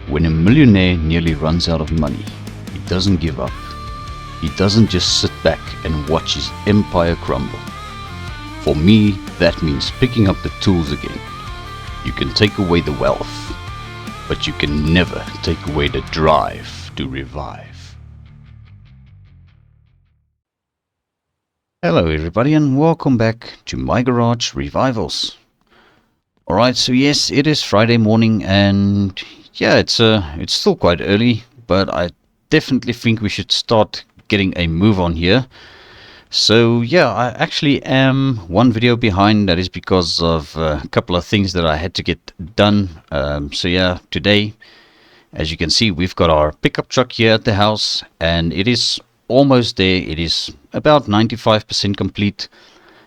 When a millionaire nearly runs out of money, he doesn't give up. He doesn't just sit back and watch his empire crumble. For me, that means picking up the tools again. You can take away the wealth, but you can never take away the drive to revive. Hello everybody and welcome back to my garage revivals. Alright, so yes, it is Friday morning and yeah, it's still quite early, but I definitely think we should start getting a move on here. So yeah, I actually am one video behind. That is because of a couple of things that I had to get done. So yeah, today, as you can see, we've got our pickup truck here at the house and it is almost there. It is about 95% complete.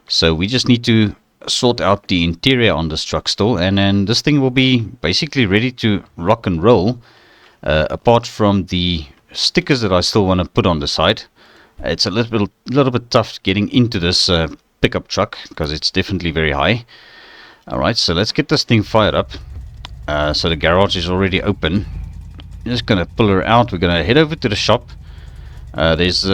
So we just need to sort out the interior on this truck still, and then this thing will be basically ready to rock and roll, apart from the stickers that I still want to put on the side. It's a little bit tough getting into this pickup truck because it's definitely very high. Alright, so let's get this thing fired up. So the garage is already open. I'm just going to pull her out. We're going to head over to the shop. There's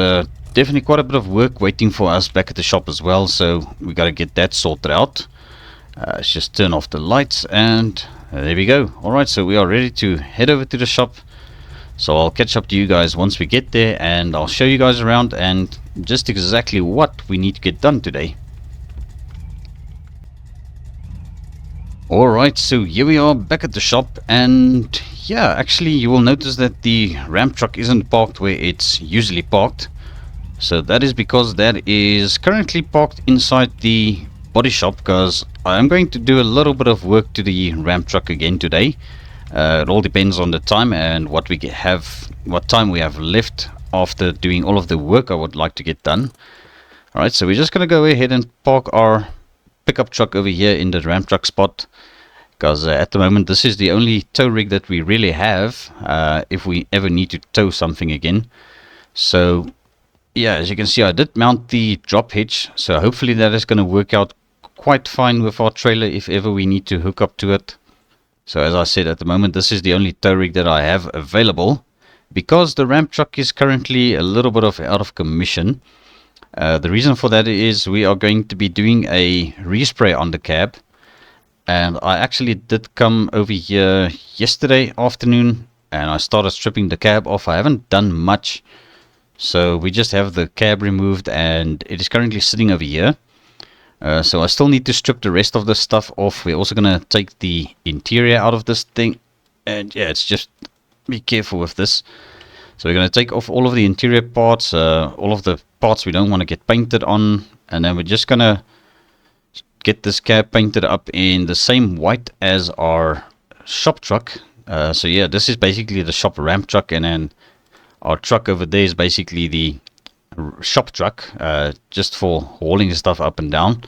definitely quite a bit of work waiting for us back at the shop as well, so we got to get that sorted out. Let's just turn off the lights and there we go. Alright, so we are ready to head over to the shop. So I'll catch up to you guys once we get there and I'll show you guys around and just exactly what we need to get done today. Alright, so here we are back at the shop, and yeah, actually you will notice that the ramp truck isn't parked where it's usually parked. So that is because that is currently parked inside the body shop, because I am going to do a little bit of work to the ramp truck again today. It all depends on the time and what time we have left after doing all of the work I would like to get done. Alright, so we're just going to go ahead and park our pickup truck over here in the ramp truck spot, because at the moment this is the only tow rig that we really have if we ever need to tow something again. So yeah, as you can see, I did mount the drop hitch, so hopefully that is going to work out quite fine with our trailer if ever we need to hook up to it. So as I said, at the moment this is the only tow rig that I have available, because the ramp truck is currently a little bit out of commission. The reason for that is we are going to be doing a respray on the cab, and I actually did come over here yesterday afternoon and I started stripping the cab off. I haven't done much, so we just have the cab removed and it is currently sitting over here. So I still need to strip the rest of the stuff off. We're also going to take the interior out of this thing, and yeah, it's just be careful with this. So we're going to take off all of the interior parts, all of the parts we don't want to get painted on, and then we're just going to get this cab painted up in the same white as our shop truck. So yeah, this is basically the shop ramp truck, and then our truck over there is basically the shop truck, just for hauling stuff up and down.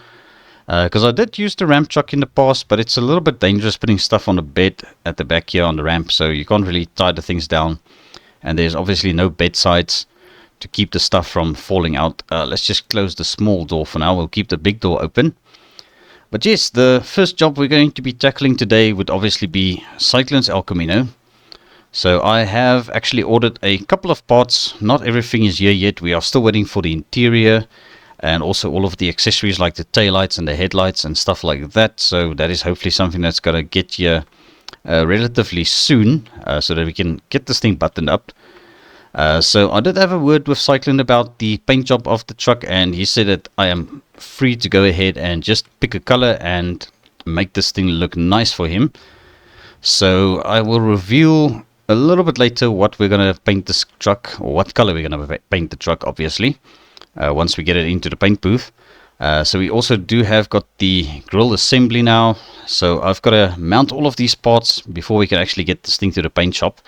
Because I did use the ramp truck in the past, but it's a little bit dangerous putting stuff on the bed at the back here on the ramp, so you can't really tie the things down. And there's obviously no bed sides to keep the stuff from falling out. Let's just close the small door for now. We'll keep the big door open. But yes, the first job we're going to be tackling today would obviously be Cyclone's Camino. So I have actually ordered a couple of parts. Not everything is here yet. We are still waiting for the interior and also all of the accessories like the taillights and the headlights and stuff like that. So that is hopefully something that's going to get here relatively soon, so that we can get this thing buttoned up. So I did have a word with Cyclone about the paint job of the truck, and he said that I am free to go ahead and just pick a color and make this thing look nice for him. So I will reveal a little bit later what we're going to paint this truck, or what color we're going to paint the truck, obviously, once we get it into the paint booth. So we also got the grill assembly now, so I've got to mount all of these parts before we can actually get this thing to the paint shop.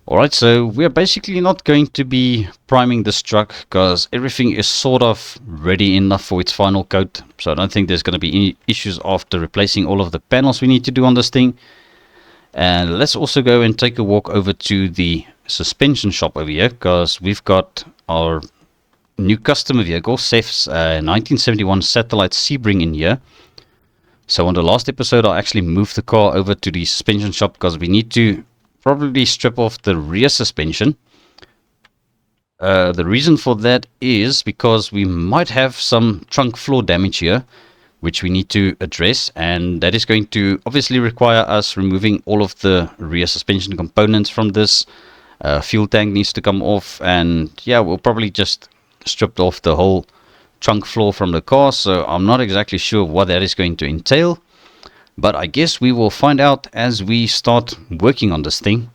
Alright, so we're basically not going to be priming this truck because everything is sort of ready enough for its final coat, so I don't think there's going to be any issues after replacing all of the panels we need to do on this thing. And let's also go and take a walk over to the suspension shop over here, because we've got our new customer vehicle, Seth's 1971 Satellite Sebring in here. So on the last episode I actually moved the car over to the suspension shop because we need to probably strip off the rear suspension. The reason for that is because we might have some trunk floor damage here, which we need to address, and that is going to obviously require us removing all of the rear suspension components from this. Fuel tank needs to come off, and yeah, we'll probably just strip off the whole trunk floor from the car, so I'm not exactly sure what that is going to entail, but I guess we will find out as we start working on this thing.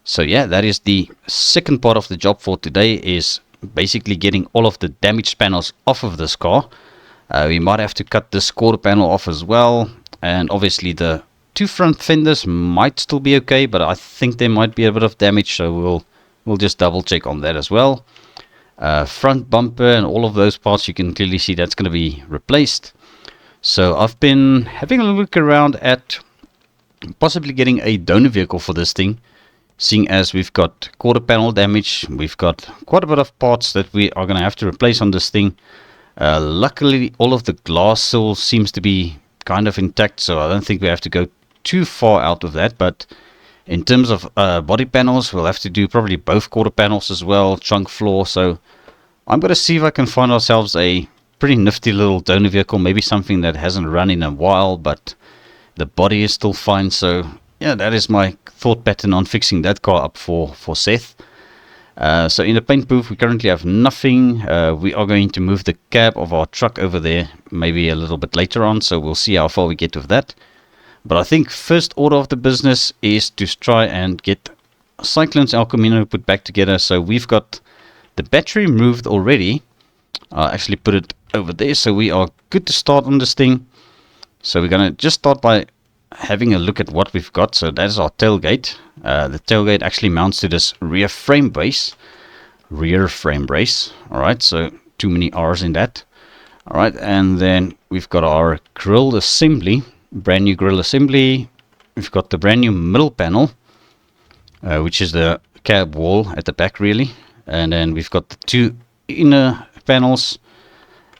So yeah, that is the second part of the job for today, is basically getting all of the damaged panels off of this car. We might have to cut this quarter panel off as well, and obviously the two front fenders might still be okay, but I think there might be a bit of damage, so we'll just double check on that as well. Front bumper and all of those parts, you can clearly see that's going to be replaced. So I've been having a look around at possibly getting a donor vehicle for this thing, seeing as we've got quarter panel damage. We've got quite a bit of parts that we are going to have to replace on this thing. Luckily all of the glass still seems to be kind of intact, so I don't think we have to go too far out of that. But in terms of body panels, we'll have to do probably both quarter panels as well, trunk floor. So I'm going to see if I can find ourselves a pretty nifty little donor vehicle, maybe something that hasn't run in a while, but the body is still fine. So yeah, that is my thought pattern on fixing that car up for Seth. So in the paint booth we currently have nothing. We are going to move the cab of our truck over there maybe a little bit later on, so we'll see how far we get with that. But I think first order of the business is to try and get Cyclone's Camino put back together. So we've got the battery moved already. I'll actually put it over there, so we are good to start on this thing. So we're going to just start by having a look at what we've got. So that is our tailgate. The tailgate actually mounts to this rear frame brace. Alright, so too many R's in that. Alright, and then we've got our grill assembly. Brand new grill assembly. We've got the brand new middle panel, which is the cab wall at the back really. And then we've got the two inner panels.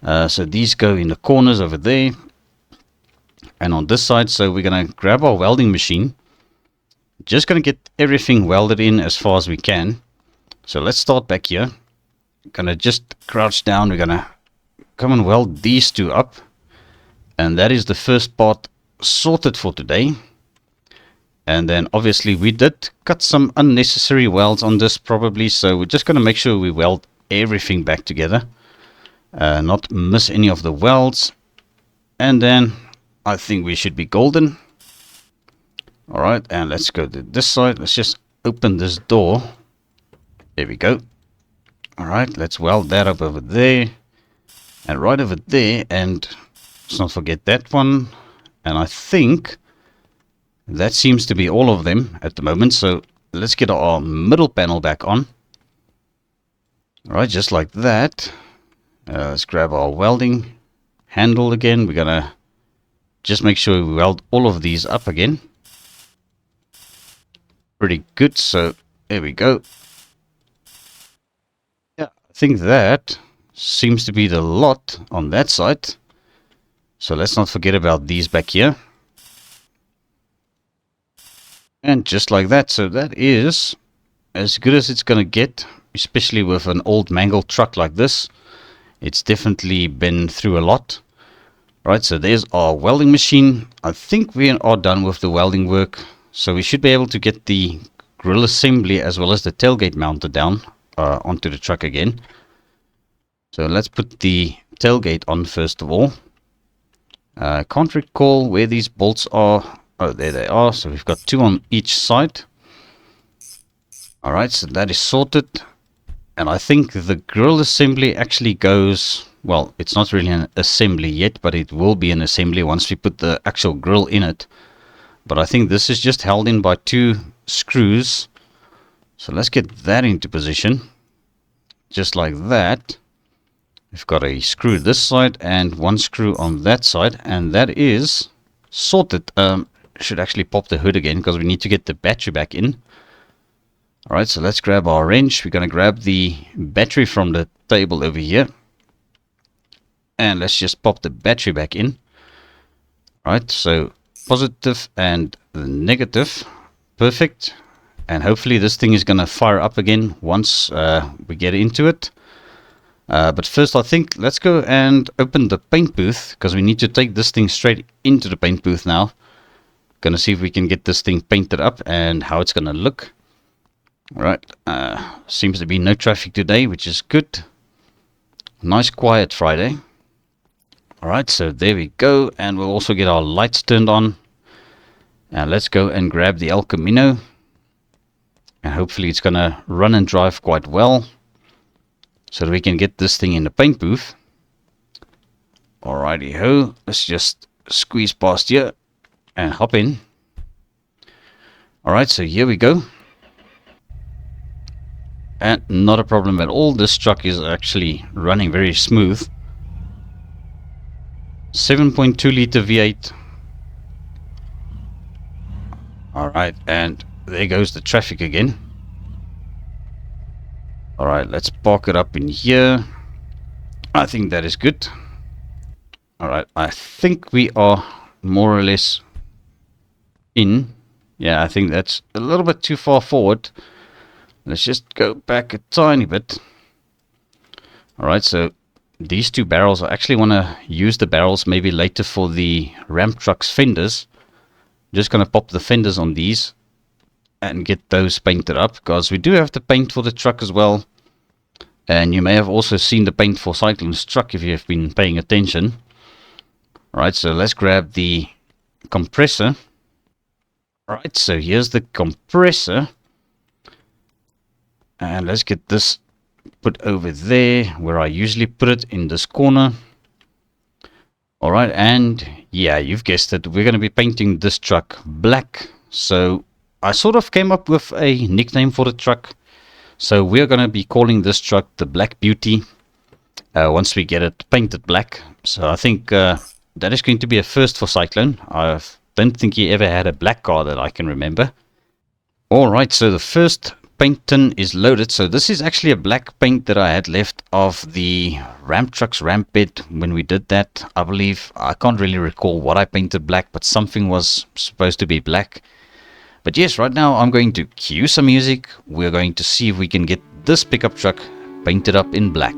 So these go in the corners over there. And on this side, so we're going to grab our welding machine. Just going to get everything welded in as far as we can. So let's start back here. Going to just crouch down. We're going to come and weld these two up. And that is the first part sorted for today. And then obviously we did cut some unnecessary welds on this probably. So we're just going to make sure we weld everything back together. Not miss any of the welds. And then I think we should be golden. Alright, and let's go to this side. Let's just open this door. There we go. Alright, let's weld that up over there. And right over there. And let's not forget that one. And I think that seems to be all of them at the moment. So let's get our middle panel back on. Alright, just like that. Let's grab our welding handle again. We're going to just make sure we weld all of these up again. Pretty good. So there we go. Yeah, I think that seems to be the lot on that side. So let's not forget about these back here. And just like that. So that is as good as it's going to get, especially with an old mangled truck like this. It's definitely been through a lot. Right, so there's our welding machine. I think we are done with the welding work. So we should be able to get the grill assembly as well as the tailgate mounted down onto the truck again. So let's put the tailgate on first of all. I can't recall where these bolts are. Oh, there they are. So we've got two on each side. Alright, so that is sorted. And I think the grill assembly actually goes... Well, it's not really an assembly yet, but it will be an assembly once we put the actual grill in it. But I think this is just held in by two screws. So let's get that into position. Just like that. We've got a screw this side and one screw on that side. And that is sorted. Should actually pop the hood again because we need to get the battery back in. Alright, so let's grab our wrench. We're going to grab the battery from the table over here. And let's just pop the battery back in. Right, so positive and the negative. Perfect. and hopefully this thing is going to fire up again once we get into it. But first I think let's go and open the paint booth, because we need to take this thing straight into the paint booth now. Gonna see if we can get this thing painted up and how it's gonna look. Alright, seems to be no traffic today, which is good. Nice quiet Friday. Alright, so there we go, and we'll also get our lights turned on. And let's go and grab the El Camino. And hopefully it's gonna run and drive quite well, so that we can get this thing in the paint booth. Alrighty ho, let's just squeeze past here and hop in. Alright, so here we go. And not a problem at all. This truck is actually running very smooth. 7.2 liter V8. Alright, and there goes the traffic again. Alright, let's park it up in here. I think that is good. Alright, I think we are more or less in. Yeah, I think that's a little bit too far forward. Let's just go back a tiny bit. Alright, so these two barrels, I actually want to use the barrels maybe later for the ramp truck's fenders. Just going to pop the fenders on these and get those painted up, because we do have to paint for the truck as well. And you may have also seen the paint for Cyclone's truck if you have been paying attention. Alright, so let's grab the compressor. Alright, so here's the compressor. And let's get this put over there where I usually put it, in this corner. Alright, and yeah, you've guessed it, we're going to be painting this truck black. So I sort of came up with a nickname for the truck. So we're going to be calling this truck the Black Beauty once we get it painted black. So I think that is going to be a first for Cyclone. I don't think he ever had a black car that I can remember. Alright, so the first paint tin is loaded. So this is actually a black paint that I had left of the ramp truck's ramp bed when we did that. I believe, I can't really recall what I painted black, but something was supposed to be black. But yes, right now I'm going to cue some music. We're going to see if we can get this pickup truck painted up in black.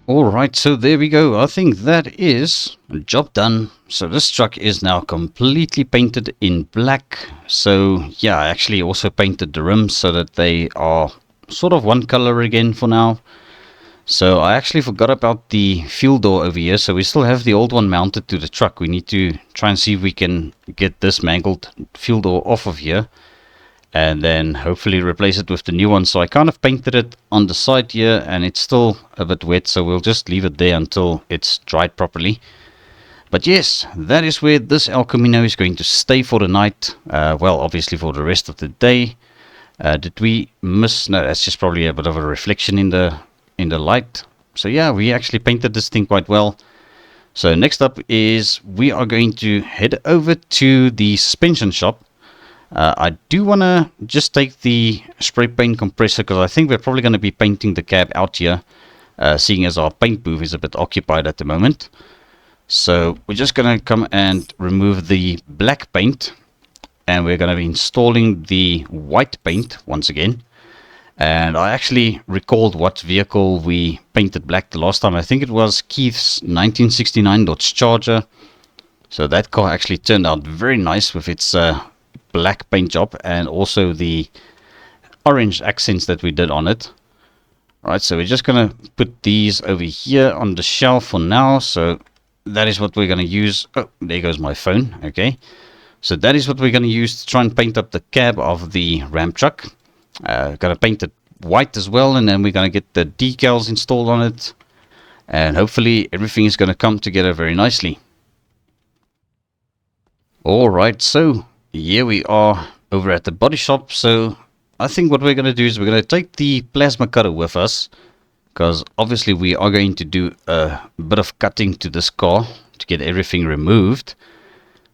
Alright, so there we go. I think that is job done. So this truck is now completely painted in black. So yeah, I actually also painted the rims so that they are sort of one color again for now. So I actually forgot about the fuel door over here. So we still have the old one mounted to the truck. We need to try and see if we can get this mangled fuel door off of here, and then hopefully replace it with the new one. So I kind of painted it on the side here, and it's still a bit wet, so we'll just leave it there until it's dried properly. But yes, that is where this El Camino is going to stay for the night. Well, obviously for the rest of the day. Did we miss? No, that's just probably a bit of a reflection in the light. So yeah, we actually painted this thing quite well. So next up is we are going to head over to the suspension shop. I do want to just take the spray paint compressor, because I think we're probably going to be painting the cab out here, seeing as our paint booth is a bit occupied at the moment. So we're just going to come and remove the black paint, and we're going to be installing the white paint once again. And I actually recalled what vehicle we painted black the last time. I think it was Keith's 1969 Dodge Charger. So that car actually turned out very nice with its black paint job and also the orange accents that we did on it. Alright, so we're just going to put these over here on the shelf for now. So that is what we're going to use. Oh, there goes my phone. Okay. So that is what we're going to use to try and paint up the cab of the Ram truck. Going to paint it white as well, and then we're going to get the decals installed on it. And hopefully everything is going to come together very nicely. Alright, so here we are over at the body shop. So I think what we're going to do is we're going to take the plasma cutter with us, because obviously we are going to do a bit of cutting to this car to get everything removed.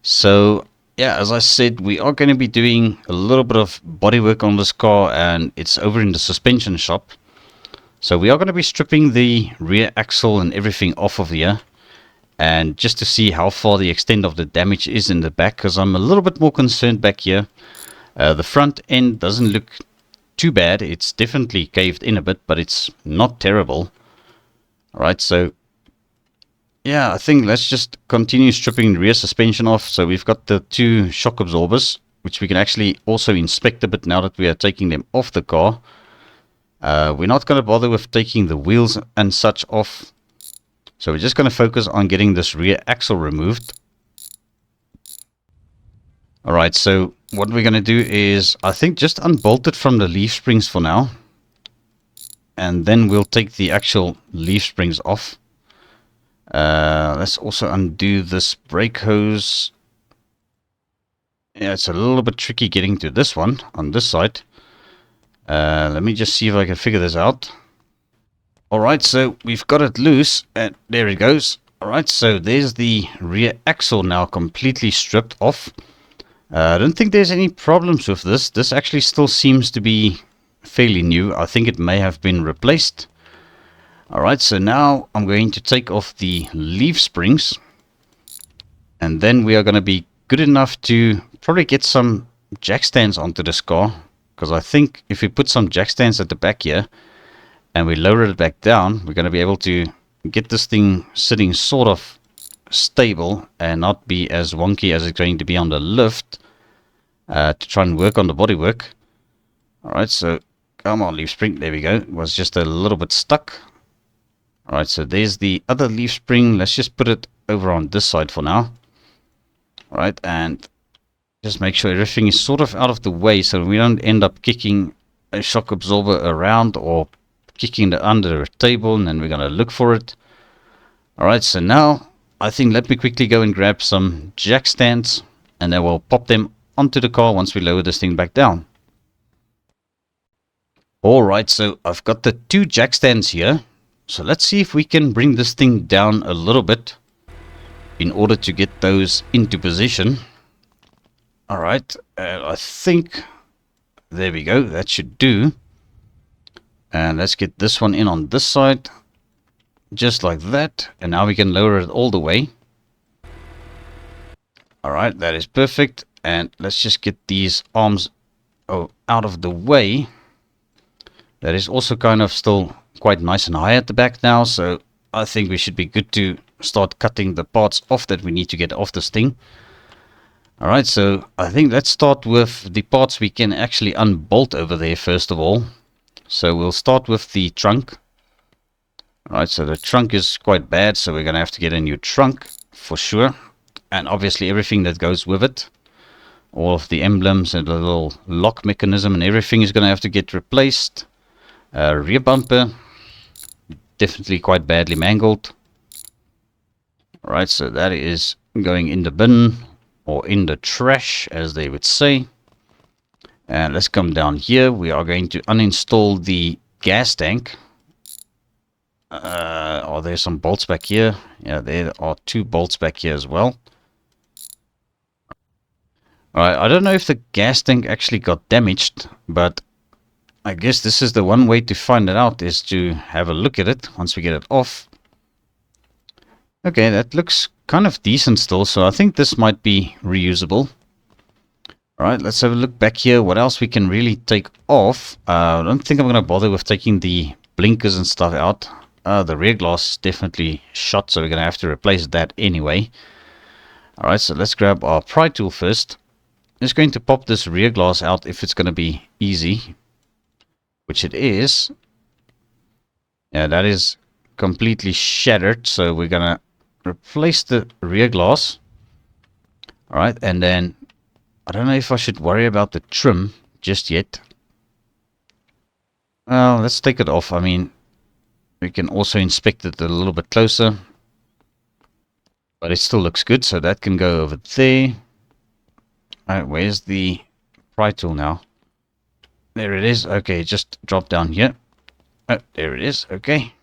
So yeah, as I said, we are going to be doing a little bit of bodywork on this car, and it's over in the suspension shop. So we are going to be stripping the rear axle and everything off of here, and just to see how far the extent of the damage is in the back, because I'm a little bit more concerned back here. The front end doesn't look too bad. It's definitely caved in a bit, but it's not terrible. Alright, so yeah, I think let's just continue stripping the rear suspension off. So we've got the two shock absorbers, which we can actually also inspect a bit now that we are taking them off the car. We're not going to bother with taking the wheels and such off. So we're just going to focus on getting this rear axle removed. Alright, so what we're going to do is, I think, just unbolt it from the leaf springs for now. And then we'll take the actual leaf springs off. Let's also undo this brake hose. Yeah, it's a little bit tricky getting to this one on this side. Let me just see if I can figure this out. Alright, so we've got it loose, and there it goes. Alright, so there's the rear axle now completely stripped off. I don't think there's any problems with this. This actually still seems to be fairly new. I think it may have been replaced. Alright, so now I'm going to take off the leaf springs. And then we are going to be good enough to probably get some jack stands onto this car. Because I think if we put some jack stands at the back here and we lower it back down, we're going to be able to get this thing sitting sort of stable and not be as wonky as it's going to be on the lift, to try and work on the bodywork. Alright, so come on, leaf spring. There we go. It was just a little bit stuck. Alright, so there's the other leaf spring. Let's just put it over on this side for now. Alright, and just make sure everything is sort of out of the way so we don't end up kicking a shock absorber around or kicking it under a table, and then we're going to look for it. Alright, so now I think let me quickly go and grab some jack stands, and then we'll pop them onto the car once we lower this thing back down. Alright, so I've got the two jack stands here. So let's see if we can bring this thing down a little bit in order to get those into position. Alright, I think there we go, that should do. And let's get this one in on this side, just like that. And now we can lower it all the way. Alright, that is perfect. And let's just get these arms out of the way. That is also kind of still quite nice and high at the back now, so I think we should be good to start cutting the parts off that we need to get off this thing. Alright, so I think let's start with the parts we can actually unbolt over there first of all. So we'll start with the trunk. Alright, so the trunk is quite bad, so we're going to have to get a new trunk for sure. And obviously everything that goes with it. All of the emblems and the little lock mechanism and everything is going to have to get replaced. Rear bumper, definitely quite badly mangled. Alright, so that is going in the bin, or in the trash as they would say. And let's come down here. We are going to uninstall the gas tank. Are there some bolts back here? Yeah, there are two bolts back here as well. Alright, I don't know if the gas tank actually got damaged, but I guess this is the one way to find it out, is to have a look at it once we get it off. Okay, that looks kind of decent still, so I think this might be reusable. Alright, let's have a look back here. What else we can really take off? I don't think I'm going to bother with taking the blinkers and stuff out. The rear glass is definitely shot, so we're going to have to replace that anyway. Alright, so let's grab our pry tool first. Just going to pop this rear glass out if it's going to be easy, which it is. Yeah, that is completely shattered, so we're going to replace the rear glass. Alright, and then I don't know if I should worry about the trim just yet. Well, let's take it off. I mean, we can also inspect it a little bit closer. But it still looks good, so that can go over there. Alright, where's the pry tool now? There it is. Okay, just drop down here. Oh, there it is. Okay.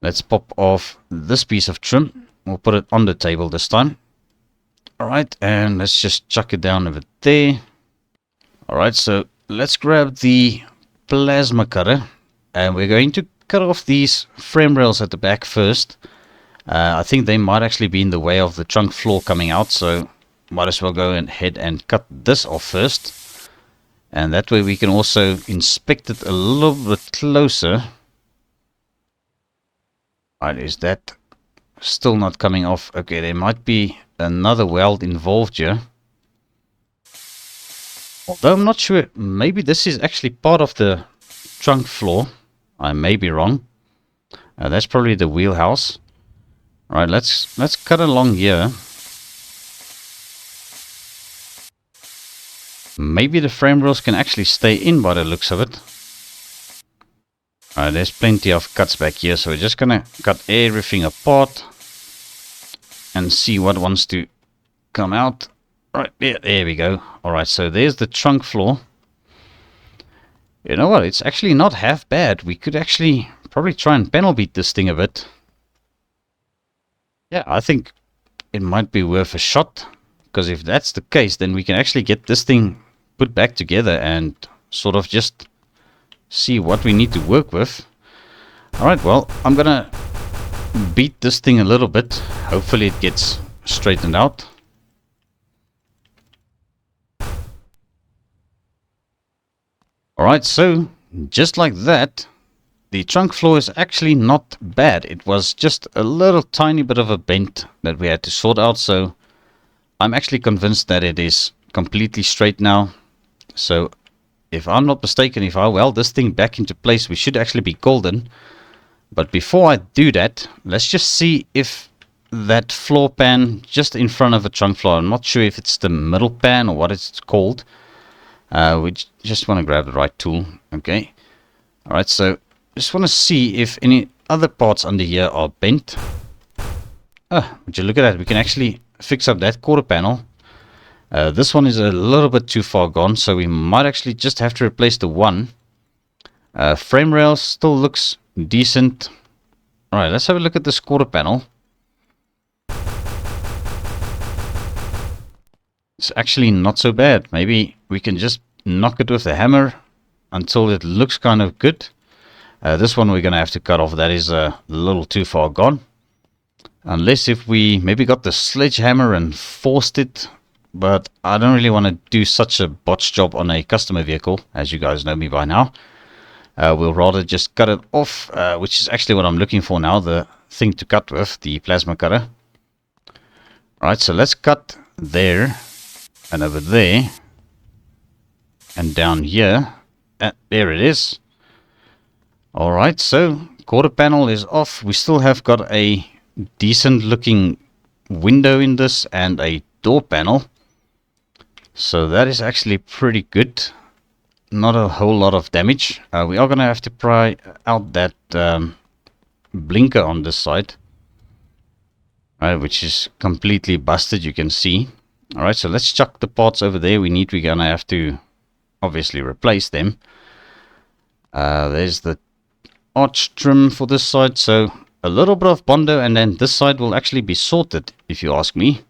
Let's pop off this piece of trim. We'll put it on the table this time. Alright, and let's just chuck it down over there. Alright, so let's grab the plasma cutter. And we're going to cut off these frame rails at the back first. I think they might actually be in the way of the trunk floor coming out, so might as well go ahead and cut this off first. And that way we can also inspect it a little bit closer. Right, is that still not coming off? Okay, there might be another weld involved here. Although I'm not sure, maybe this is actually part of the trunk floor. I may be wrong. That's probably the wheelhouse. Alright, let's cut along here. Maybe the frame rails can actually stay in by the looks of it. Alright, there's plenty of cuts back here, so we're just gonna cut everything apart and see what wants to come out. Right, there we go. Alright, so there's the trunk floor. You know what, it's actually not half bad. We could actually probably try and panel beat this thing a bit. Yeah, I think it might be worth a shot. Because if that's the case, then we can actually get this thing put back together and sort of just see what we need to work with. Alright, well, I'm gonna beat this thing a little bit. Hopefully it gets straightened out. Alright, so just like that, the trunk floor is actually not bad. It was just a little tiny bit of a bent that we had to sort out, so I'm actually convinced that it is completely straight now. So if I'm not mistaken, if I weld this thing back into place, we should actually be golden. But before I do that, let's just see if that floor pan just in front of the trunk floor, I'm not sure if it's the middle pan or what it's called. We just want to grab the right tool. Okay. Alright, so just want to see if any other parts under here are bent. Would you look at that? We can actually fix up that quarter panel. This one is a little bit too far gone, so we might actually just have to replace the one. Frame rail still looks decent. Alright, let's have a look at this quarter panel. It's actually not so bad. Maybe we can just knock it with a hammer until it looks kind of good. This one we're going to have to cut off. That is a little too far gone. Unless if we maybe got the sledgehammer and forced it. But I don't really want to do such a botch job on a customer vehicle, as you guys know me by now. We'll rather just cut it off, which is actually what I'm looking for now, the thing to cut with, the plasma cutter. Alright, so let's cut there, and over there, and down here. There it is. Alright, so quarter panel is off. We still have got a decent looking window in this and a door panel. So that is actually pretty good. Not a whole lot of damage. We are going to have to pry out that blinker on this side. Which is completely busted, you can see. Alright, so let's chuck the parts over there. We're going to have to obviously replace them. There's the arch trim for this side. So a little bit of Bondo, and then this side will actually be sorted, if you ask me.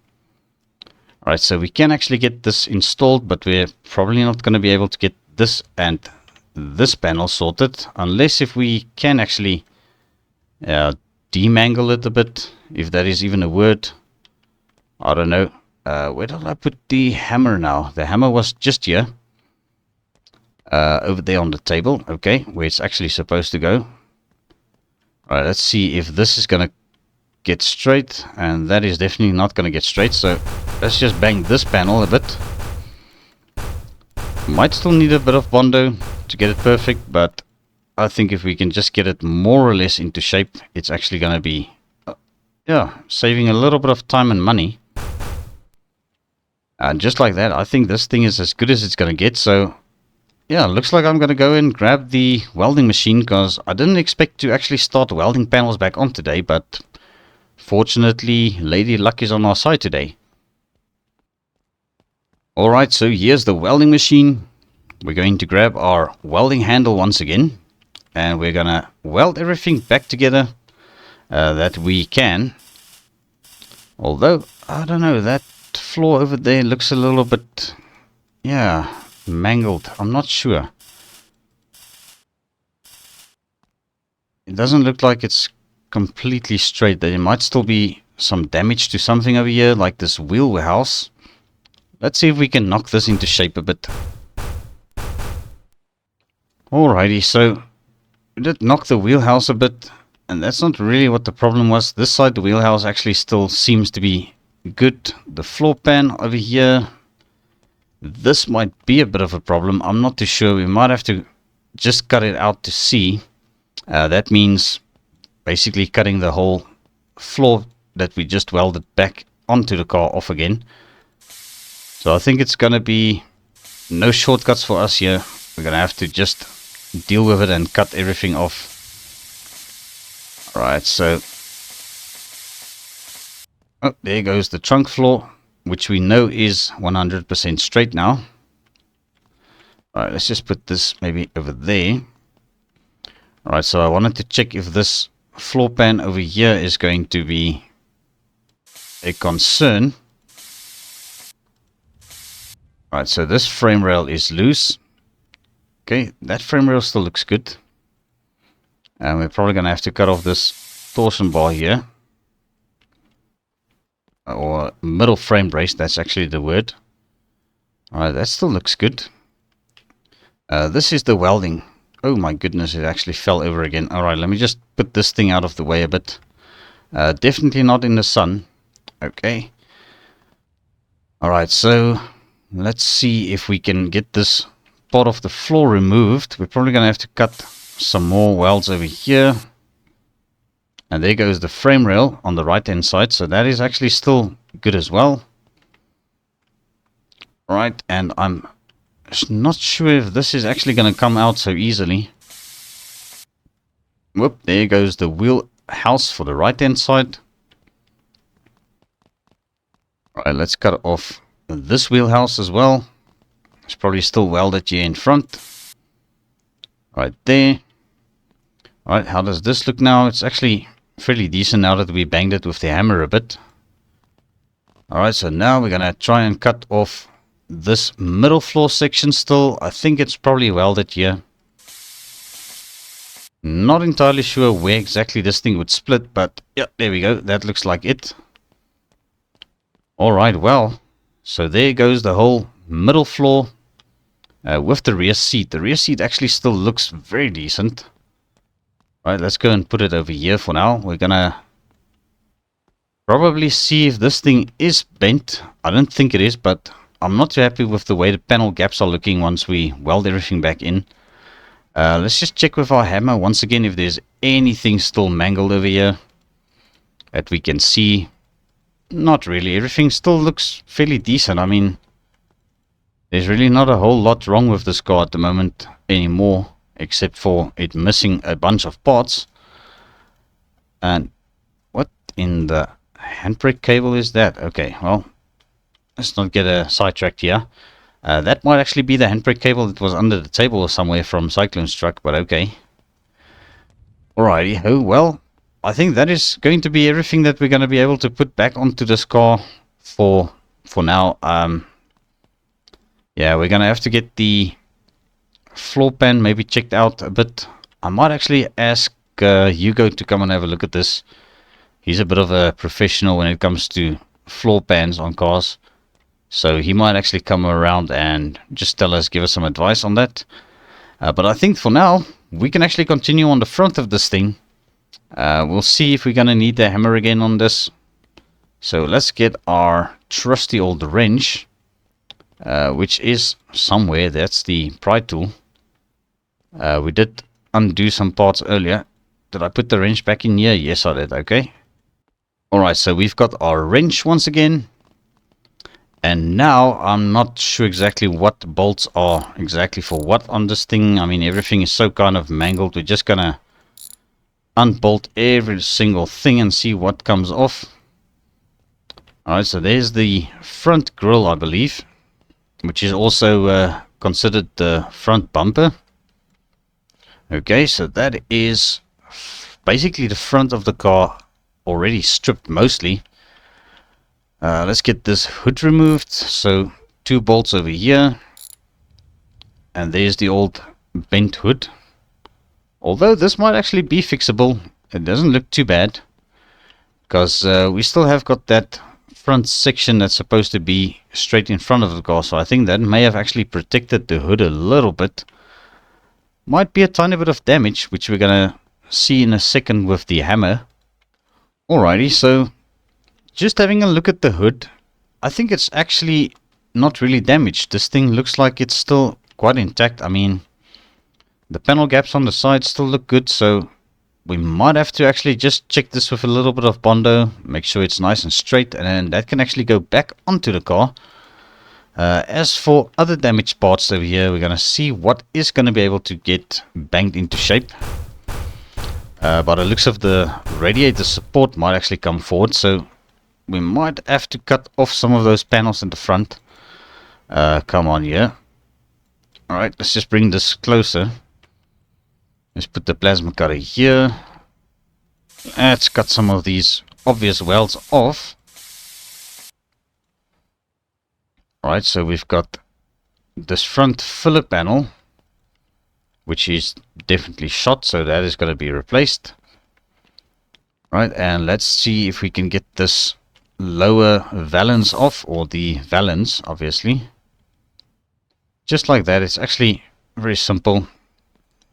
Alright, so we can actually get this installed, but we're probably not going to be able to get this and this panel sorted, unless if we can actually demangle it a bit, if that is even a word. I don't know. Where did I put the hammer now? The hammer was just here. Over there on the table. Okay, where it's actually supposed to go. Alright, let's see if this is going to get straight, and that is definitely not going to get straight. So let's just bang this panel a bit. Might still need a bit of Bondo to get it perfect, but I think if we can just get it more or less into shape, it's actually going to be yeah, saving a little bit of time and money. And just like that, I think this thing is as good as it's going to get. So yeah, looks like I'm going to go and grab the welding machine, because I didn't expect to actually start welding panels back on today, but fortunately Lady Luck is on our side today. Alright, so here's the welding machine. We're going to grab our welding handle once again, and we're going to weld everything back together that we can. Although, I don't know, that floor over there looks a little bit, yeah, mangled. I'm not sure. It doesn't look like it's completely straight. There might still be some damage to something over here, like this wheelhouse. Let's see if we can knock this into shape a bit. Alrighty, so we did knock the wheelhouse a bit, and that's not really what the problem was. This side, the wheelhouse actually still seems to be good. The floor pan over here, this might be a bit of a problem. I'm not too sure. We might have to just cut it out to see. That means basically cutting the whole floor that we just welded back onto the car off again. So I think it's going to be no shortcuts for us here. We're going to have to just deal with it and cut everything off. Alright, so oh, there goes the trunk floor, which we know is 100% straight now. Alright, let's just put this maybe over there. Alright, so I wanted to check if this floor pan over here is going to be a concern. Alright, so this frame rail is loose. Okay, that frame rail still looks good. And we're probably going to have to cut off this torsion bar here. Or middle frame brace, that's actually the word. Alright, that still looks good. This is the welding. Oh my goodness, it actually fell over again. Alright, let me just put this thing out of the way a bit. Definitely not in the sun. Okay. Alright, so let's see if we can get this part of the floor removed. We're probably going to have to cut some more welds over here. And there goes the frame rail on the right hand side. So that is actually still good as well. Right, and I'm not sure if this is actually going to come out so easily. Whoop, there goes the wheel house for the right hand side. Alright, let's cut off this wheelhouse as well. It's probably still welded here in front. Right there. Alright, how does this look now? It's actually fairly decent now that we banged it with the hammer a bit. Alright, so now we're going to try and cut off this middle floor section still. I think it's probably welded here. Not entirely sure where exactly this thing would split, but yeah, there we go. That looks like it. Alright, well, so there goes the whole middle floor with the rear seat. The rear seat actually still looks very decent. Right, let's go and put it over here for now. We're gonna probably see if this thing is bent. I don't think it is, but I'm not too happy with the way the panel gaps are looking once we weld everything back in. Let's just check with our hammer once again if there's anything still mangled over here that we can see. Not really. Everything still looks fairly decent. I mean, there's really not a whole lot wrong with this car at the moment anymore, except for it missing a bunch of parts. And what in the handbrake cable is that? Okay, well, let's not get sidetracked here. That might actually be the handbrake cable that was under the table or somewhere from Cyclone's truck, but okay. Alrighty, oh well, I think that is going to be everything that we're going to be able to put back onto this car for now. Yeah, we're going to have to get the floor pan maybe checked out a bit. I might actually ask Hugo to come and have a look at this. He's a bit of a professional when it comes to floor pans on cars. So he might actually come around and just tell us, give us some advice on that. But I think for now, we can actually continue on the front of this thing. We'll see if we're gonna need the hammer again on this. So let's get our trusty old wrench, which is somewhere. That's the pry tool. We did undo some parts earlier. Did I put the wrench back in here? Yes, I did. Okay. Alright, so we've got our wrench once again. And now I'm not sure exactly what the bolts are exactly for what on this thing. I mean, everything is so kind of mangled. We're just gonna unbolt every single thing and see what comes off. Alright, so there's the front grille, I believe, which is also considered the front bumper. Okay, so that is basically the front of the car already stripped mostly. Let's get this hood removed. So 2 bolts over here, and there's the old bent hood. Although this might actually be fixable, it doesn't look too bad, because we still have got that front section that's supposed to be straight in front of the car, so I think that may have actually protected the hood a little bit. Might be a tiny bit of damage, which we're gonna see in a second with the hammer. Alrighty, so just having a look at the hood, I think it's actually not really damaged. This thing looks like it's still quite intact. I mean, the panel gaps on the side still look good, so we might have to actually just check this with a little bit of Bondo, make sure it's nice and straight, and then that can actually go back onto the car. As for other damaged parts over here, we're going to see what is going to be able to get banged into shape. By the looks of the radiator support might actually come forward, so we might have to cut off some of those panels in the front. Come on here. Alright, let's just bring this closer. Let's put the plasma cutter here. Let's cut some of these obvious welds off. Alright, so we've got this front filler panel, which is definitely shot, so that is going to be replaced. Right, and let's see if we can get this lower valance off, or the valance, obviously. Just like that. It's actually very simple,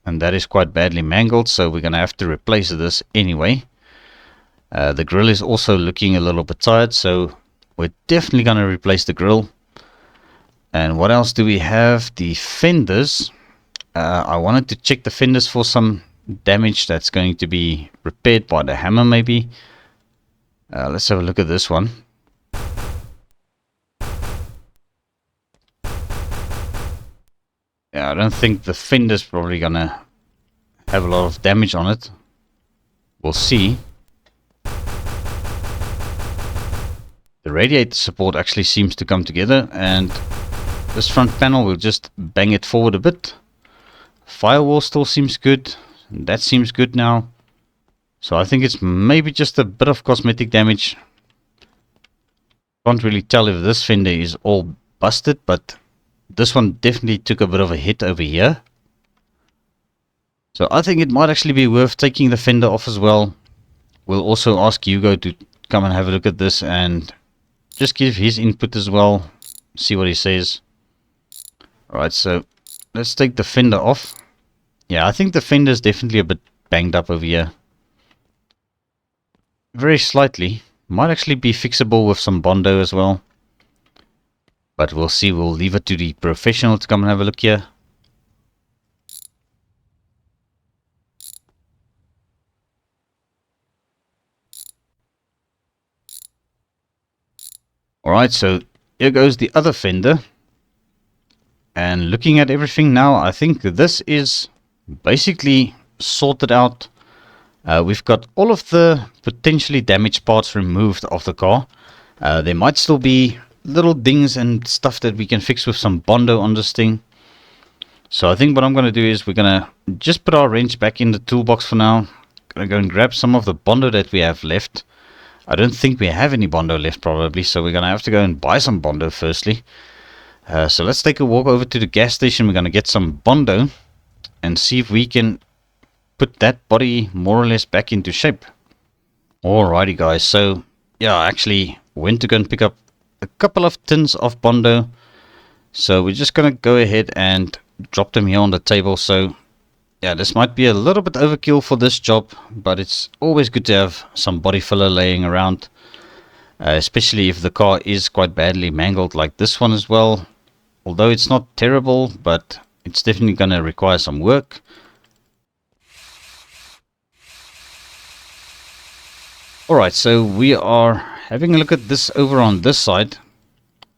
and that is quite badly mangled, so we're going to have to replace this anyway. The grill is also looking a little bit tired, so we're definitely going to replace the grill. And what else do we have? The fenders. I wanted to check the fenders for some damage that's going to be repaired by the hammer, maybe. Let's have a look at this one. Yeah, I don't think the fender's probably gonna have a lot of damage on it. We'll see. The radiator support actually seems to come together, and this front panel will just bang it forward a bit. Firewall still seems good. That seems good now. So I think it's maybe just a bit of cosmetic damage. Can't really tell if this fender is all busted, but this one definitely took a bit of a hit over here. So I think it might actually be worth taking the fender off as well. We'll also ask Hugo to come and have a look at this and just give his input as well. See what he says. Alright, so let's take the fender off. Yeah, I think the fender is definitely a bit banged up over here. Very slightly. Might actually be fixable with some Bondo as well. But we'll see. We'll leave it to the professional to come and have a look here. Alright, so here goes the other fender. And looking at everything now, I think this is basically sorted out. We've got all of the potentially damaged parts removed off the car. There might still be little dings and stuff that we can fix with some Bondo on this thing. So I think what I'm going to do is we're going to just put our wrench back in the toolbox for now. Going to go and grab some of the Bondo that we have left. I don't think we have any Bondo left probably, so we're going to have to go and buy some Bondo firstly. So let's take a walk over to the gas station. We're going to get some Bondo and see if we can put that body more or less back into shape. Alrighty guys, so yeah, I actually went to go and pick up a couple of tins of Bondo. So we're just going to go ahead and drop them here on the table. So Yeah, this might be a little bit overkill for this job, but it's always good to have some body filler laying around, especially if the car is quite badly mangled like this one as well. Although it's not terrible, but it's definitely going to require some work. Alright, so we are having a look at this over on this side,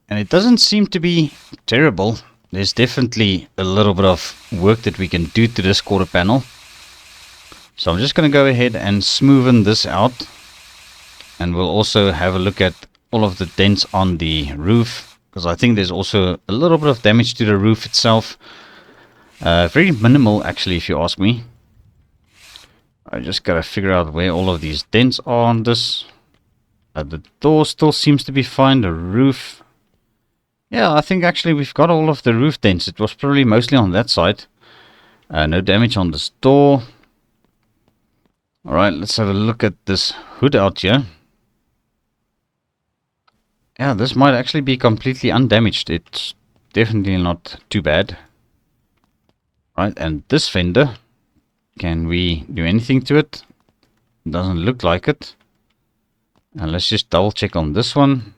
and it doesn't seem to be terrible. There's definitely a little bit of work that we can do to this quarter panel. So I'm just going to go ahead and smoothen this out, and we'll also have a look at all of the dents on the roof, because I think there's also a little bit of damage to the roof itself. Very minimal actually, if you ask me. I just gotta figure out where all of these dents are on this. The door still seems to be fine. The roof, yeah, I think actually we've got all of the roof dents. It was probably mostly on that side. No damage on this door. Alright, let's have a look at this hood out here. Yeah, this might actually be completely undamaged. It's definitely not too bad. Right, and this fender, can we do anything to it? Doesn't look like it. And let's just double check on this one.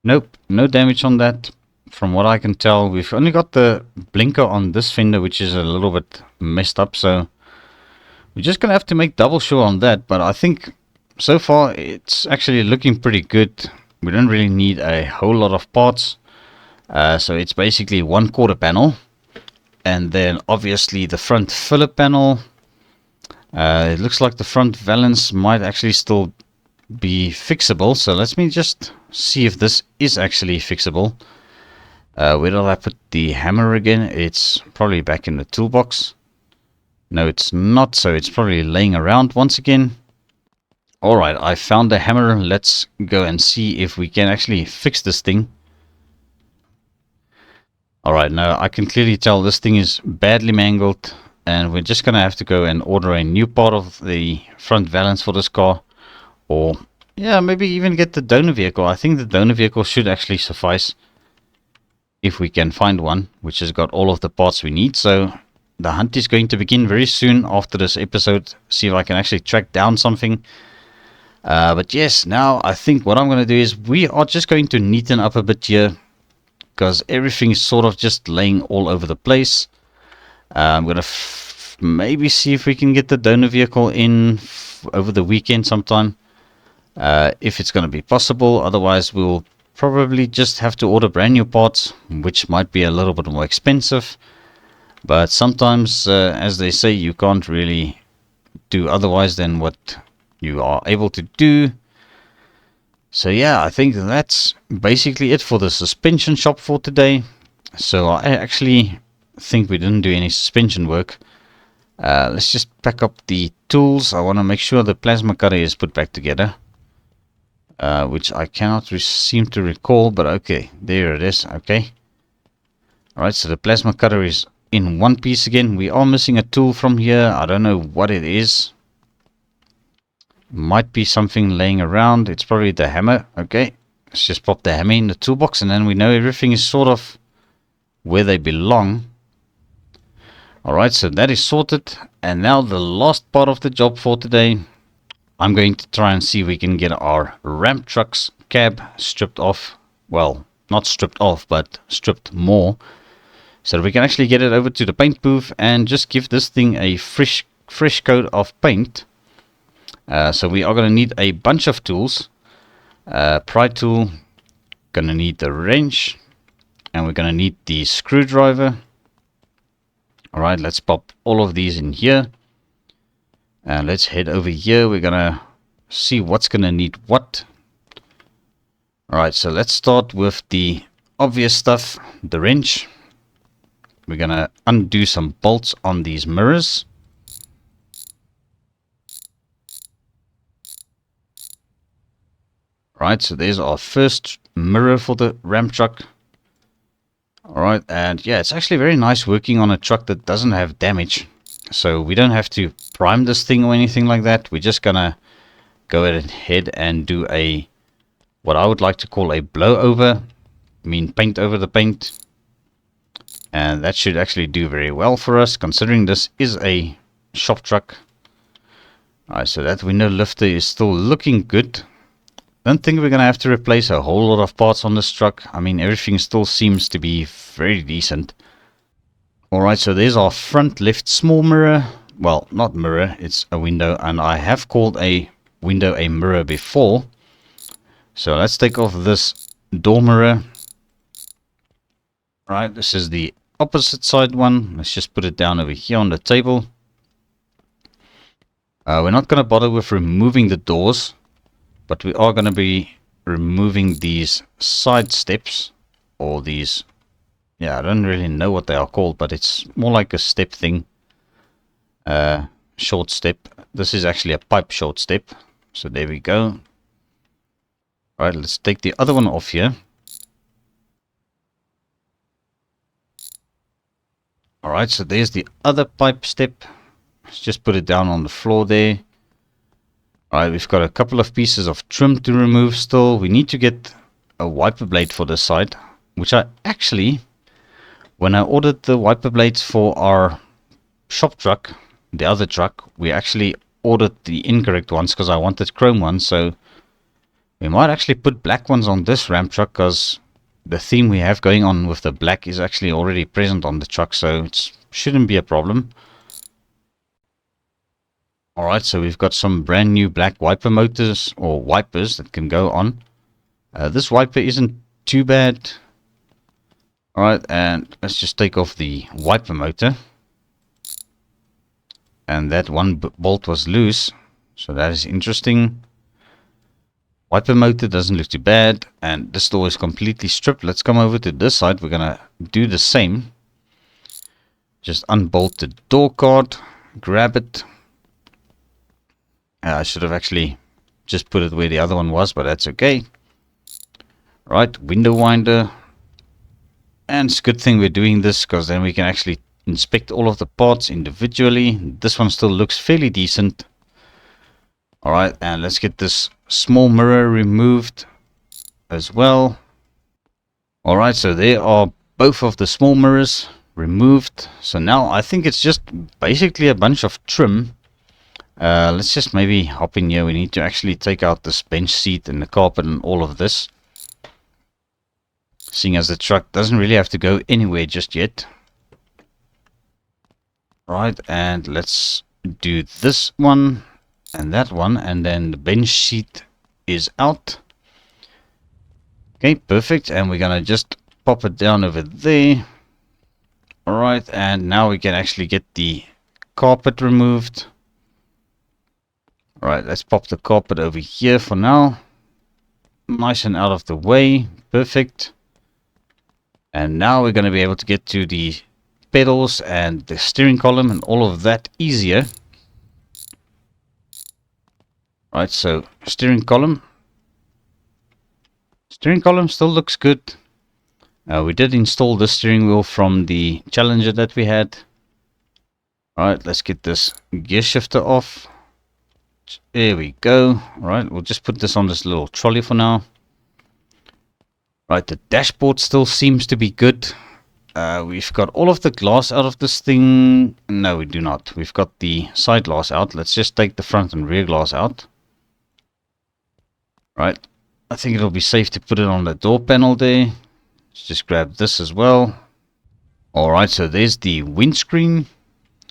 Nope, no damage on that. From what I can tell, we've only got the blinker on this fender, which is a little bit messed up. So we're just going to have to make double sure on that. But I think so far it's actually looking pretty good. We don't really need a whole lot of parts. So it's basically one quarter panel. And then obviously the front filler panel. It looks like the front valance might actually still be fixable. So let me just see if this is actually fixable. Where did I put the hammer again? It's probably back in the toolbox. No, it's not. So it's probably laying around once again. Alright, I found the hammer. Let's go and see if we can actually fix this thing. Alright, now I can clearly tell this thing is badly mangled, and we're just going to have to go and order a new part of the front valance for this car. Or, yeah, maybe even get the donor vehicle. I think the donor vehicle should actually suffice if we can find one, which has got all of the parts we need. So the hunt is going to begin very soon after this episode. See if I can actually track down something. But yes, now I think what I'm going to do is we are just going to neaten up a bit here, because everything is sort of just laying all over the place. I'm going to maybe see if we can get the donor vehicle in over the weekend sometime. If it's going to be possible. Otherwise, we'll probably just have to order brand new parts, which might be a little bit more expensive. But sometimes, as they say, you can't really do otherwise than what you are able to do. So yeah, I think that's basically it for the suspension shop for today. So I actually think we didn't do any suspension work. Let's just pack up the tools. I want to make sure the plasma cutter is put back together, which I cannot seem to recall, but okay, there it is. Okay. Alright, so the plasma cutter is in one piece again. We are missing a tool from here. I don't know what it is. Might be something laying around. It's probably the hammer. Okay, let's just pop the hammer in the toolbox, and then we know everything is sort of where they belong. Alright, so that is sorted. And now the last part of the job for today. I'm going to try and see if we can get our ramp truck's cab stripped off. Well, not stripped off, but stripped more, so that we can actually get it over to the paint booth and just give this thing a fresh coat of paint. So we are going to need a bunch of tools. Pry tool, going to need the wrench, and we're going to need the screwdriver. Alright, let's pop all of these in here. And let's head over here. We're going to see what's going to need what. Alright, so let's start with the obvious stuff, the wrench. We're going to undo some bolts on these mirrors. Right, so there's our first mirror for the ramp truck. Alright, and yeah, it's actually very nice working on a truck that doesn't have damage. So we don't have to prime this thing or anything like that. We're just gonna go ahead and do a, what I would like to call a blow over. I mean, paint over the paint. And that should actually do very well for us, considering this is a shop truck. Alright, so that window lifter is still looking good. Don't think we're going to have to replace a whole lot of parts on this truck. I mean, everything still seems to be very decent. Alright, so there's our front left small mirror. Well, not mirror, it's a window. And I have called a window a mirror before. So let's take off this door mirror. Right, this is the opposite side one. Let's just put it down over here on the table. We're not going to bother with removing the doors, but we are going to be removing these side steps, or these, yeah, I don't really know what they are called, but it's more like a step thing. Short step. This is actually a pipe short step. So there we go. Alright, let's take the other one off here. Alright, so there's the other pipe step. Let's just put it down on the floor there. Alright, we've got a couple of pieces of trim to remove still. We need to get a wiper blade for this side, which I actually, when I ordered the wiper blades for our shop truck, the other truck, we actually ordered the incorrect ones because I wanted chrome ones. So we might actually put black ones on this Ram truck, because the theme we have going on with the black is actually already present on the truck, so it shouldn't be a problem. Alright, so we've got some brand new black wiper motors, or wipers, that can go on. This wiper isn't too bad. Alright, and let's just take off the wiper motor. And that one bolt was loose, so that is interesting. Wiper motor doesn't look too bad, and this door is completely stripped. Let's come over to this side. We're gonna do the same. Just unbolt the door card, grab it. I should have actually just put it where the other one was, but that's okay. Right, window winder. And it's a good thing we're doing this, because then we can actually inspect all of the parts individually. This one still looks fairly decent. Alright, and let's get this small mirror removed as well. Alright, so there are both of the small mirrors removed. So now I think it's just basically a bunch of trim. Let's just maybe hop in here. We need to actually take out this bench seat and the carpet and all of this, seeing as the truck doesn't really have to go anywhere just yet. Right, and let's do this one and that one, and then the bench seat is out. Okay, perfect, and we're gonna just pop it down over there. Alright, and now we can actually get the carpet removed. Alright, let's pop the carpet over here for now. Nice and out of the way. Perfect. And now we're going to be able to get to the pedals and the steering column and all of that easier. Right, so steering column. Steering column still looks good. We did install the steering wheel from the Challenger that we had. Alright, let's get this gear shifter off. There we go. Alright, we'll just put this on this little trolley for now. Right, the dashboard still seems to be good. We've got all of the glass out of this thing. No, we do not. We've got the side glass out. Let's just take the front and rear glass out. Right, I think it'll be safe to put it on the door panel there. Let's just grab this as well. Alright, so there's the windscreen.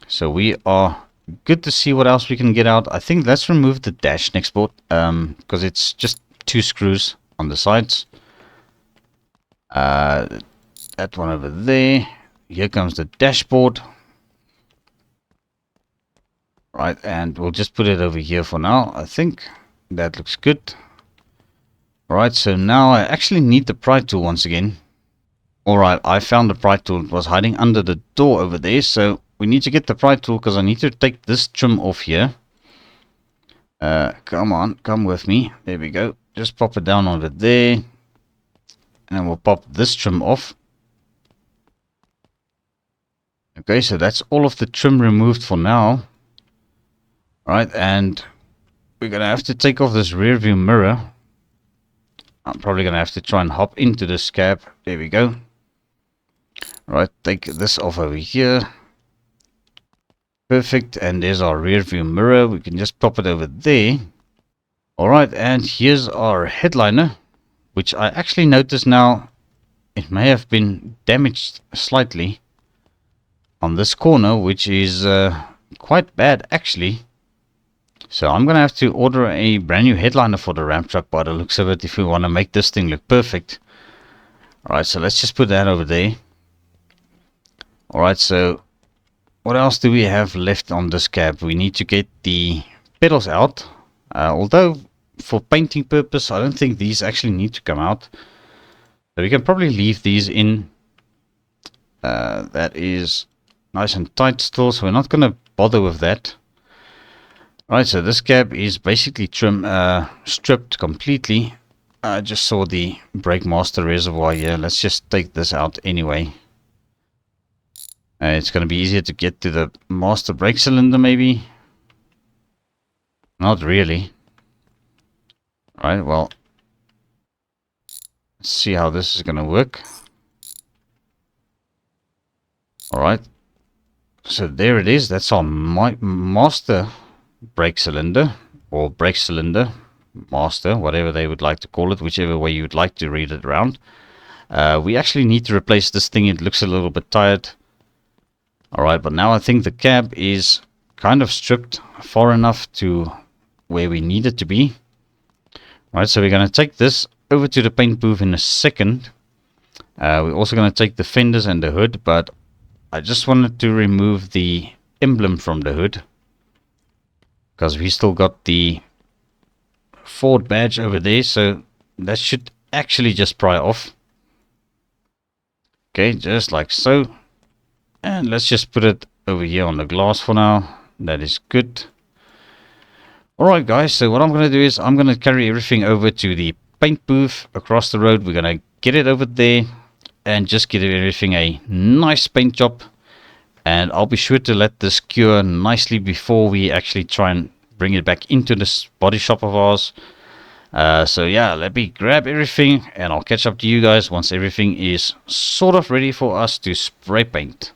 So we are good to see what else we can get out. I think let's remove the dash next board, because it's just 2 screws on the sides. That one over there. Here comes the dashboard. Right, and we'll just put it over here for now. I think that looks good. Alright, so now I actually need the pry tool once again. Alright, I found the pry tool. It was hiding under the door over there, so we need to get the pry tool, because I need to take this trim off here. Come on, come with me. There we go. Just pop it down over there. And we'll pop this trim off. Okay, so that's all of the trim removed for now. Alright, and we're going to have to take off this rear view mirror. I'm probably going to have to try and hop into this cab. There we go. Right, take this off over here. Perfect, and there's our rear view mirror. We can just pop it over there. Alright, and here's our headliner, which I actually notice now it may have been damaged slightly on this corner, which is quite bad actually. So I'm gonna have to order a brand new headliner for the ramp truck by the looks of it if we want to make this thing look perfect. Alright, so let's just put that over there. Alright, so what else do we have left on this cab? We need to get the pedals out. Although for painting purpose, I don't think these actually need to come out. So we can probably leave these in. That is nice and tight still, so we're not going to bother with that. Right, so this cab is basically stripped completely. I just saw the brake master reservoir here. Let's just take this out anyway. It's going to be easier to get to the master brake cylinder maybe. Not really. Right, well, let's see how this is going to work. Alright, so there it is. That's our master brake cylinder, or brake cylinder master, whatever they would like to call it, whichever way you would like to read it around. We actually need to replace this thing. It looks a little bit tired. Alright, but now I think the cab is kind of stripped far enough to where we need it to be. Alright, so we're going to take this over to the paint booth in a second. We're also going to take the fenders and the hood, but I just wanted to remove the emblem from the hood, because we still got the Ford badge over there, so that should actually just pry off. Okay, just like so. And let's just put it over here on the glass for now. That is good. Alright guys, so what I'm going to do is I'm going to carry everything over to the paint booth across the road. We're going to get it over there and just give everything a nice paint job. And I'll be sure to let this cure nicely before we actually try and bring it back into this body shop of ours. So yeah, let me grab everything and I'll catch up to you guys once everything is sort of ready for us to spray paint.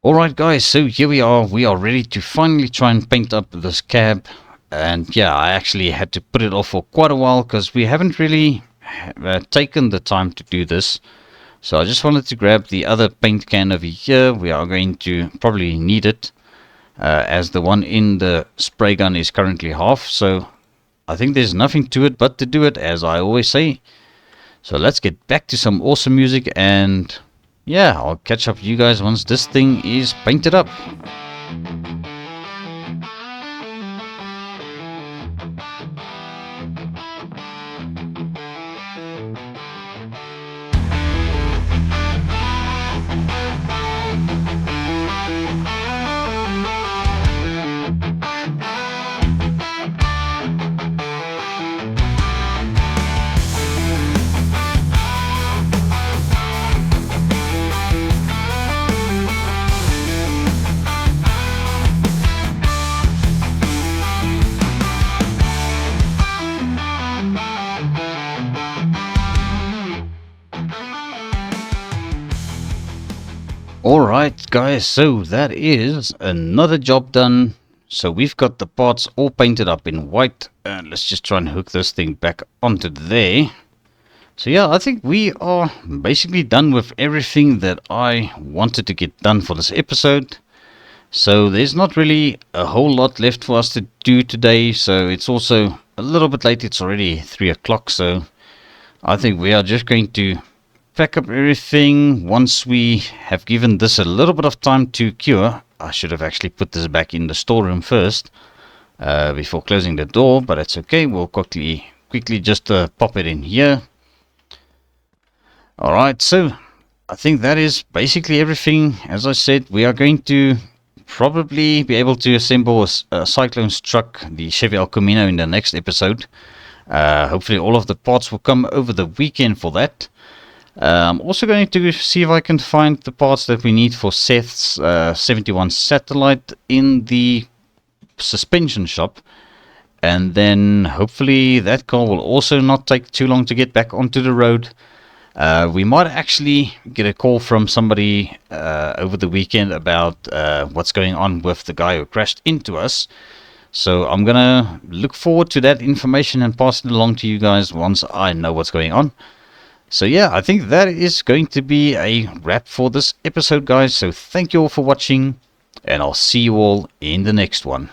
Alright guys, so here we are ready to finally try and paint up this cab. And yeah, I actually had to put it off for quite a while because we haven't really taken the time to do this. So I just wanted to grab the other paint can over here. We are going to probably need it, as the one in the spray gun is currently half. So I think there's nothing to it but to do it, as I always say. So let's get back to some awesome music, and yeah, I'll catch up with you guys once this thing is painted up. Alright guys, so that is another job done. So we've got the parts all painted up in white, and let's just try and hook this thing back onto there. So yeah, I think we are basically done with everything that I wanted to get done for this episode. So there's not really a whole lot left for us to do today, so it's also a little bit late. It's already 3 o'clock, so I think we are just going to pack up everything once we have given this a little bit of time to cure. I should have actually put this back in the storeroom first before closing the door, but it's okay. We'll quickly just pop it in here. Alright, so I think that is basically everything. As I said, we are going to probably be able to assemble a Cyclone's truck, the Chevy Camino, in the next episode. Hopefully all of the parts will come over the weekend for that. I'm also going to see if I can find the parts that we need for Seth's 71 Satellite in the suspension shop, and then hopefully that car will also not take too long to get back onto the road. We might actually get a call from somebody over the weekend about what's going on with the guy who crashed into us. So I'm gonna look forward to that information and pass it along to you guys once I know what's going on. So yeah, I think that is going to be a wrap for this episode, guys. So thank you all for watching, and I'll see you all in the next one.